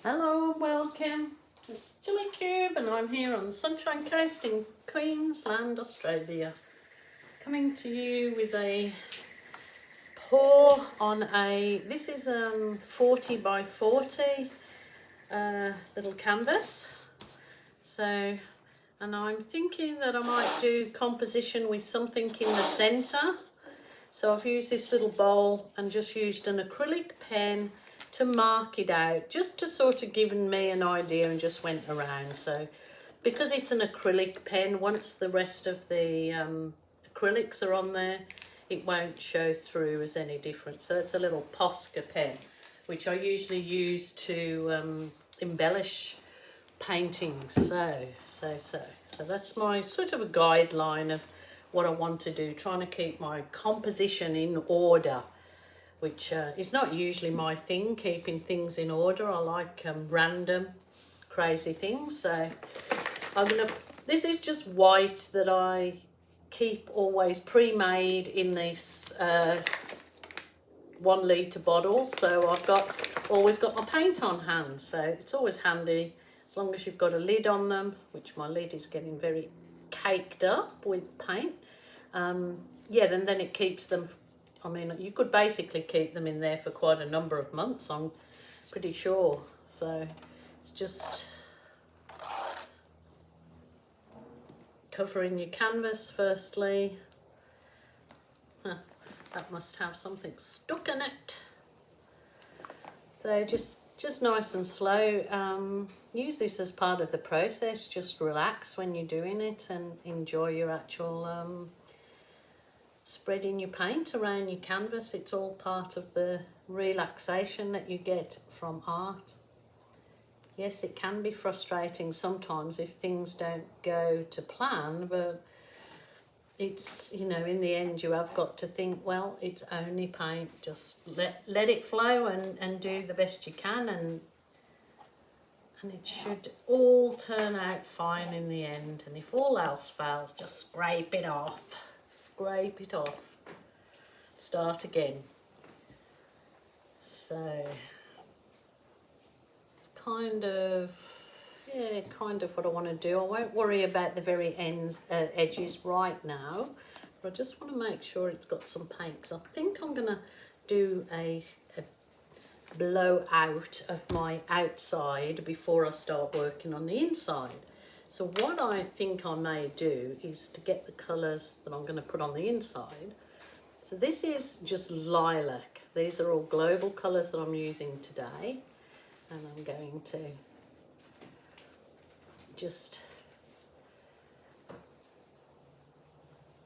Hello and welcome. It's Chili Cube and I'm here on the Sunshine Coast in Queensland, Australia. Coming to you with a pour on this is 40 by 40 little canvas. So, and I'm thinking that I might do composition with something in the centre. So I've used this little bowl and just used an acrylic pen to mark it out, just to sort of give me an idea, and just went around. So because it's an acrylic pen, once the rest of the acrylics are on there, it won't show through as any different. So it's a little Posca pen, which I usually use to embellish paintings. So that's my sort of a guideline of what I want to do, trying to keep my composition in order, which is not usually my thing, keeping things in order. I like random crazy things. So this is just white that I keep always pre-made in these 1 litre bottles. So I've always got my paint on hand, so it's always handy as long as you've got a lid on them, which my lid is getting very caked up with paint. Yeah, and then it keeps them, I mean, you could basically keep them in there for quite a number of months, I'm pretty sure. So it's just covering your canvas firstly. That must have something stuck in it. So just nice and slow. Use this as part of the process. Just relax when you're doing it and enjoy your actual spreading your paint around your canvas. It's all part of the relaxation that you get from art. Yes, it can be frustrating sometimes if things don't go to plan, but it's, you know, in the end you have got to think, well, it's only paint, just let it flow and do the best you can, and it should all turn out fine in the end. And if all else fails, just scrape it off. Scrape it off, start again. So it's kind of what I want to do. I won't worry about the very edges right now, but I just want to make sure it's got some paint, because I think I'm going to do a blowout of my outside before I start working on the inside. So what I think I may do is to get the colours that I'm going to put on the inside. So this is just lilac. These are all global colours that I'm using today. And I'm going to just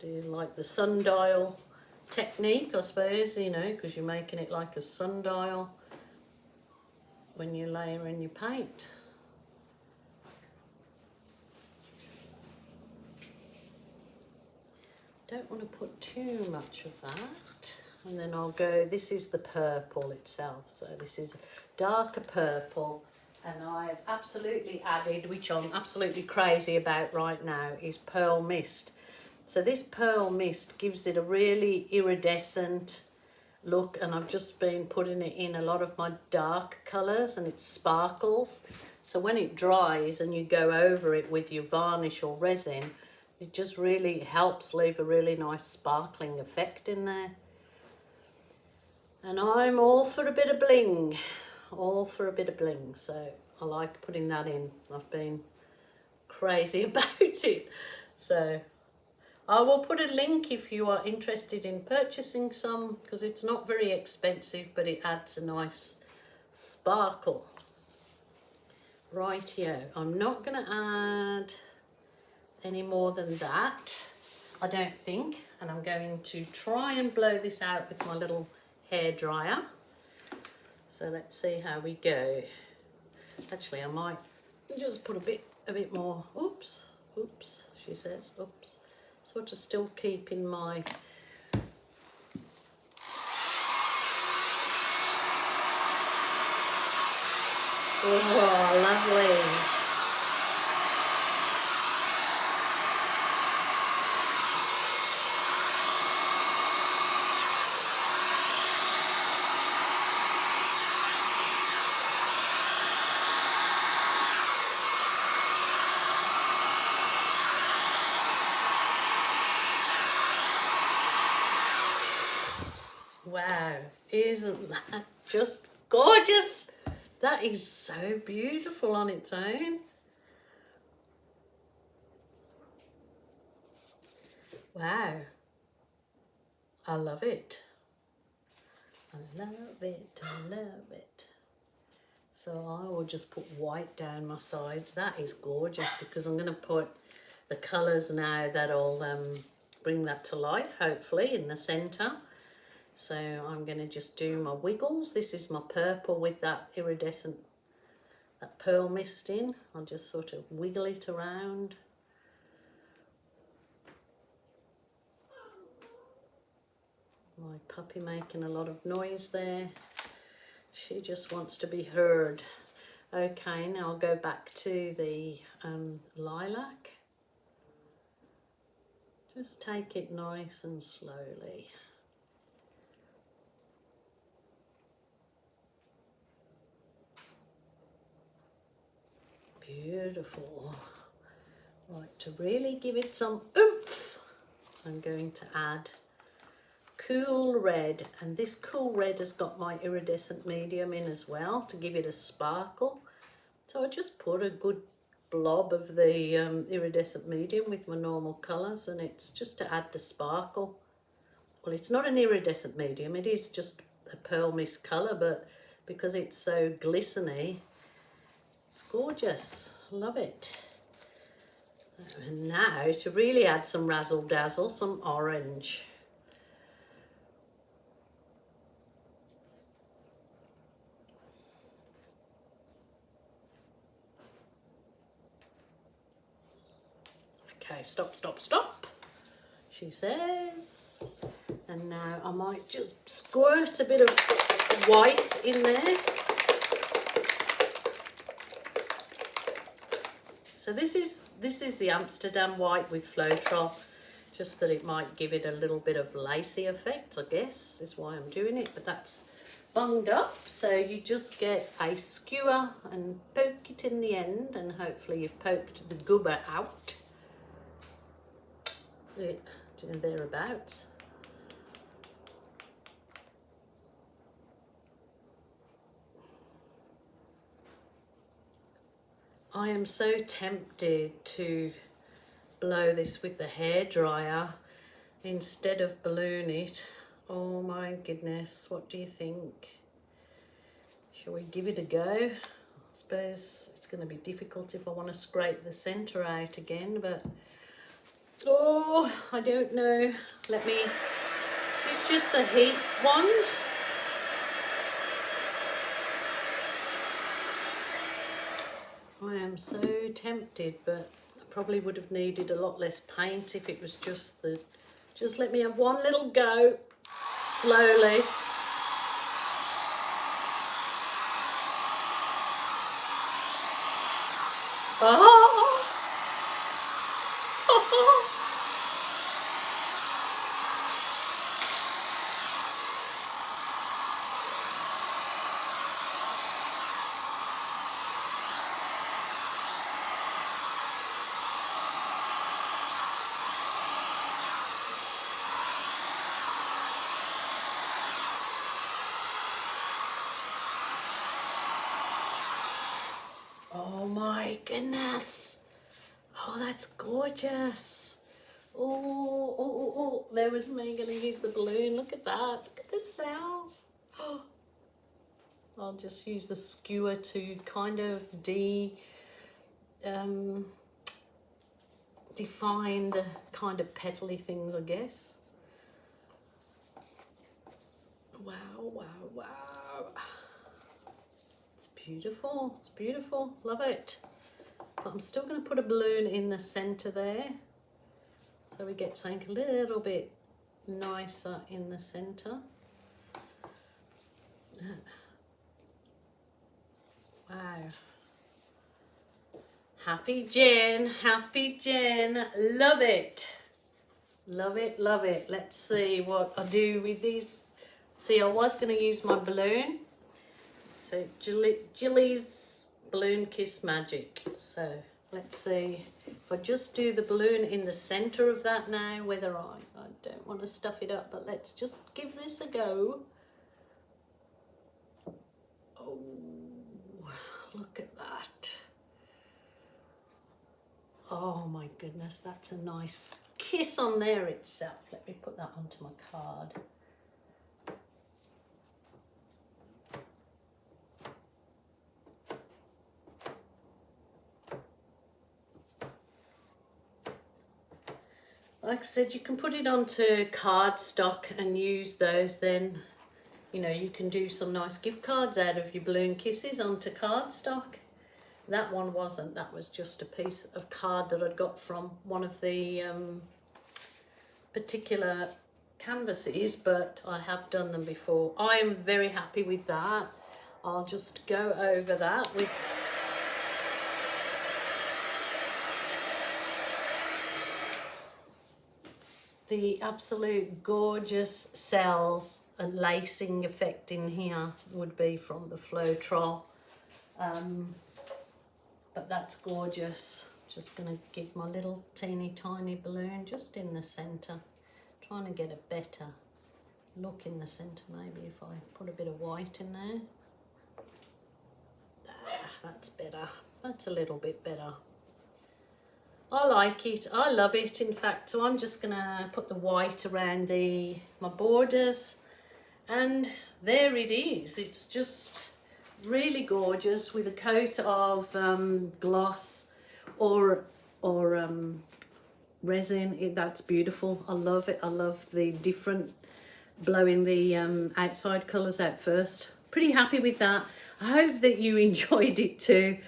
do like the sundial technique, I suppose, you know, because you're making it like a sundial when you layer in your paint. Don't want to put too much of that. And then I'll go, this is the purple itself. So this is darker purple. And I've absolutely added, which I'm absolutely crazy about right now, is pearl mist. So this pearl mist gives it a really iridescent look, and I've just been putting it in a lot of my dark colours, and it sparkles. So when it dries and you go over it with your varnish or resin, it just really helps leave a really nice sparkling effect in there. And I'm all for a bit of bling, so I like putting that in. I've been crazy about it. So I will put a link if you are interested in purchasing some, because it's not very expensive, but it adds a nice sparkle. Rightio, I'm not going to add any more than that, I don't think, and I'm going to try and blow this out with my little hair dryer. So let's see how we go. Actually, I might just put a bit more. Oops, she says, oops. Sort of still keeping my lovely. Wow, isn't that just gorgeous? That is so beautiful on its own. Wow, I love it. I love it, I love it. So I will just put white down my sides. That is gorgeous because I'm going to put the colours now that'll bring that to life, hopefully, in the centre. So I'm going to just do my wiggles. This is my purple with that iridescent, that pearl mist in. I'll just sort of wiggle it around. My puppy making a lot of noise there. She just wants to be heard. Okay, now I'll go back to the lilac. Just take it nice and slowly. Beautiful. Right, to really give it some oomph, I'm going to add cool red, and this cool red has got my iridescent medium in as well to give it a sparkle. So I just put a good blob of the iridescent medium with my normal colours, and it's just to add the sparkle. Well, it's not an iridescent medium, it is just a pearl mist colour, but because it's so glistening, it's gorgeous. Love it. And now to really add some razzle dazzle, some orange. Okay, stop, stop, stop, she says. And now I might just squirt a bit of white in there. So this is the Amsterdam white with Floetrol, just that it might give it a little bit of lacy effect, I guess, is why I'm doing it. But that's bunged up, so you just get a skewer and poke it in the end, and hopefully you've poked the gubber out. Thereabouts. I am so tempted to blow this with the hairdryer instead of balloon it. Oh my goodness, what do you think? Shall we give it a go? I suppose it's going to be difficult if I want to scrape the centre out again, but oh, I don't know. Let me, this is just the heat wand. I am so tempted, but I probably would have needed a lot less paint if it was just the, just let me have one little go, slowly. Oh! Oh my goodness. Oh, that's gorgeous. Oh, there was me going to use the balloon. Look at that. Look at the cells. Oh. I'll just use the skewer to kind of define the kind of petally things, I guess. Wow, wow, wow. It's beautiful. It's beautiful. Love it. But I'm still going to put a balloon in the centre there, so we get something a little bit nicer in the centre. Wow. Happy Jen, happy Jen. Love it. Love it, love it. Let's see what I do with these. See, I was going to use my balloon. So Jilly's Balloon Kiss Magic. So Let's see if I just do the balloon in the center of that now, whether I don't want to stuff it up, but let's just give this a go. Oh, look at that. Oh my goodness, that's a nice kiss on there itself. Let me put that onto my card. Like I said, you can put it onto cardstock and use those then. You know, you can do some nice gift cards out of your balloon kisses onto cardstock. That one wasn't, that was just a piece of card that I'd got from one of the particular canvases, but I have done them before. I am very happy with that. I'll just go over that with the absolute gorgeous cells and lacing effect in here would be from the Floetrol. But that's gorgeous. Just going to give my little teeny tiny balloon just in the centre. Trying to get a better look in the centre, maybe if I put a bit of white in there. That's better. That's a little bit better. I like it. I love it, in fact. So I'm just going to put the white around my borders. And there it is. It's just really gorgeous with a coat of gloss or resin. That's beautiful. I love it. I love the different blowing the outside colours out first. Pretty happy with that. I hope that you enjoyed it too.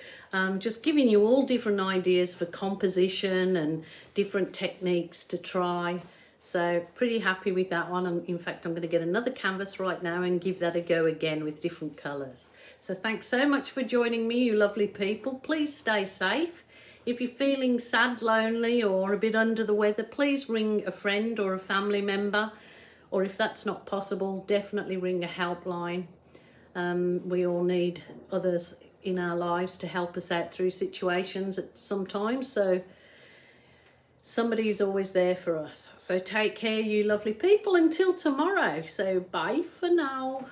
Just giving you all different ideas for composition and different techniques to try. So pretty happy with that one. In fact, I'm going to get another canvas right now and give that a go again with different colours. So thanks so much for joining me, you lovely people. Please stay safe. If you're feeling sad, lonely or a bit under the weather, please ring a friend or a family member. Or if that's not possible, definitely ring a helpline. We all need others in our lives to help us out through situations at sometimes. So somebody's always there for us. So take care, you lovely people, until tomorrow. So bye for now.